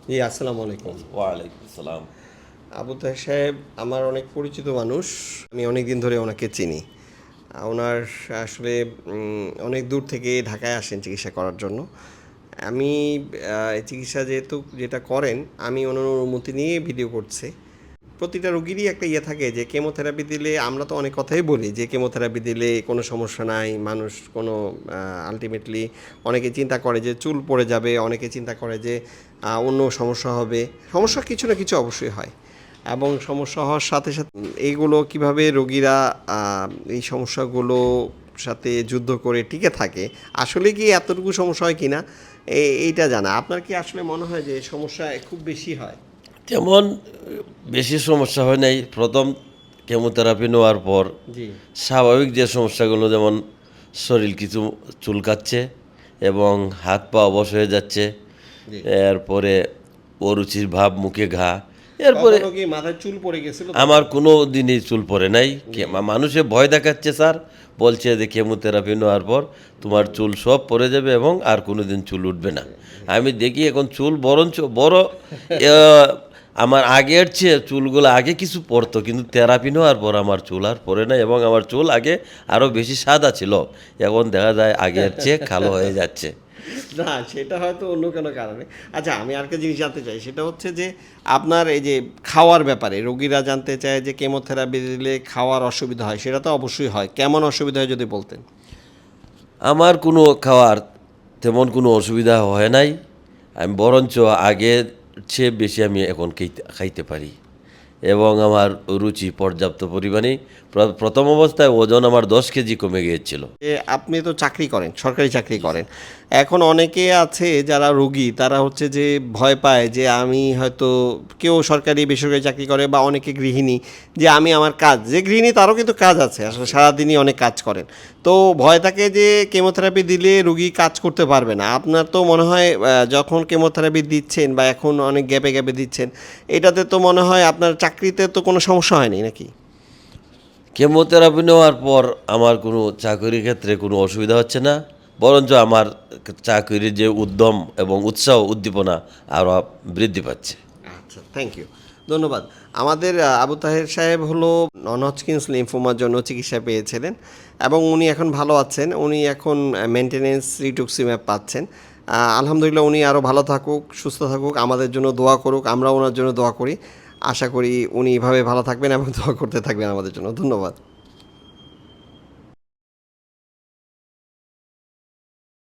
জি, আসসালামু আলাইকুম। ওয়ালাইকুম আসসালাম। আবু তাহের সাহেব আমার অনেক পরিচিত মানুষ। আমি অনেক দিন ধরে ওনাকে চিনি। ওনার আসলে অনেক দূর থেকে ঢাকায় আসেন চিকিৎসা করার জন্য। আমি এই চিকিৎসা যেটা করেন, আমি ওনার অনুমতি নিয়ে ভিডিও করছি। প্রতিটা রোগীরই একটা ইয়ে থাকে যে কেমোথেরাপি দিলে আমরা তো অনেক কথাই বলি যে কেমোথেরাপি দিলে কোনো সমস্যা নাই, মানুষ কোনো আল্টিমেটলি অনেকে চিন্তা করে যে চুল পড়ে যাবে, অনেকে চিন্তা করে যে অন্য সমস্যা হবে। সমস্যা কিছু না কিছু অবশ্যই হয়, এবং সমস্যা হওয়ার সাথে সাথে এইগুলো কিভাবে রোগীরা এই সমস্যাগুলো সাথে যুদ্ধ করে টিকে থাকে, আসলে কি এতটুকু সমস্যা হয় কি না এইটা জানা। আপনার কি আসলে মনে হয় যে সমস্যা খুব বেশি হয়? তেমন বেশি সমস্যা হয় নাই। প্রথম কেমোথেরাপি নেওয়ার পর জি। স্বাভাবিক যে সমস্যাগুলো, যেমন শরীর কিছু চুলকাচ্ছে এবং হাত পা অবশ হয়ে যাচ্ছে, জি। এরপরে অরুচির ভাব, মুখে ঘা, এরপরে কখনো কি মাথায় চুল পড়ে গেছিল আমার তখন? কোনো দিনই চুল পড়ে নাই। জি। মানুষে ভয় দেখাচ্ছে স্যার, বলছে যে কেমোথেরাপি নেওয়ার পর তোমার চুল সব পড়ে যাবে এবং আর কোনো দিন চুল উঠবে না। আমি দেখি এখন চুল বরঞ্চ বড়, আহ, আমার আগের চেয়ে চুলগুলো আগে কিছু পড়তো, কিন্তু থেরাপি নেওয়ার পর আমার চুল আর পড়ে না এবং আমার চুল আগে আরও বেশি সাদা ছিল, এখন দেখা যায় আগের চেয়ে কালো হয়ে যাচ্ছে। না, সেটা হয়তো অন্য কোনো কারণে। আচ্ছা, আমি আরেকটা জিনিস জানতে চাই, সেটা হচ্ছে যে আপনার এই যে খাওয়ার ব্যাপারে রোগীরা জানতে চায় যে কেমোথেরাপি দিলে খাওয়ার অসুবিধা হয়, সেটা তো অবশ্যই হয়। কেমন অসুবিধা হয় যদি বলতেন? আমার কোনো খাওয়ার তেমন কোনো অসুবিধা হয় নাই। আমি বরঞ্চ আগের চেয়ে বেশি আমি এখন খাইতে পারি এবং আমার রুচি পর্যাপ্ত পরিমাণে। প্রথম অবস্থায় ওজন আমার 10 কেজি কমে গিয়েছিল। যে আপনি তো চাকরি করেন, সরকারি চাকরি করেন। এখন অনেকে আছে যারা রোগী, তারা হচ্ছে যে ভয় পায় যে আমি হয়তো, কেউ সরকারি বেসরকারি চাকরি করে বা অনেকে গৃহিণী, যে আমি আমার কাজ, যে গৃহিণী তারও কিন্তু কাজ আছে, আসলে সারাদিনই অনেক কাজ করেন। তো ভয় থাকে যে কেমোথেরাপি দিলে রোগী কাজ করতে পারবে না। আপনার তো মনে হয় যখন কেমোথেরাপি দিচ্ছেন বা এখন অনেক গ্যাপে গ্যাপে দিচ্ছেন, এটাতে তো মনে হয় আপনার চাকরিতে তো কোনো সমস্যা হয়নি নাকি? কেমোথেরাপি নেওয়ার পর আমার কোনো চাকরির ক্ষেত্রে কোনো অসুবিধা হচ্ছে না, বরঞ্চ আমার চাকরির যে উদ্যম এবং উৎসাহ উদ্দীপনা আরও বৃদ্ধি পাচ্ছে। আচ্ছা, থ্যাংক ইউ, ধন্যবাদ। আমাদের আবু তাহের সাহেব হলো নন হজকিন্স লিম্ফোমার জন্য চিকিৎসা পেয়েছিলেন, এবং উনি এখন ভালো আছেন। উনি এখন মেনটেনেন্স রিটুক্সিম্যাব পাচ্ছেন। আলহামদুলিল্লাহ, উনি আরও ভালো থাকুক, সুস্থ থাকুক, আমাদের জন্য দোয়া করুক, আমরা ওনার জন্য দোয়া করি। আশা করি উনি এভাবে ভালো থাকবেন এবং দোয়া করতে থাকবেন আমাদের জন্য। ধন্যবাদ।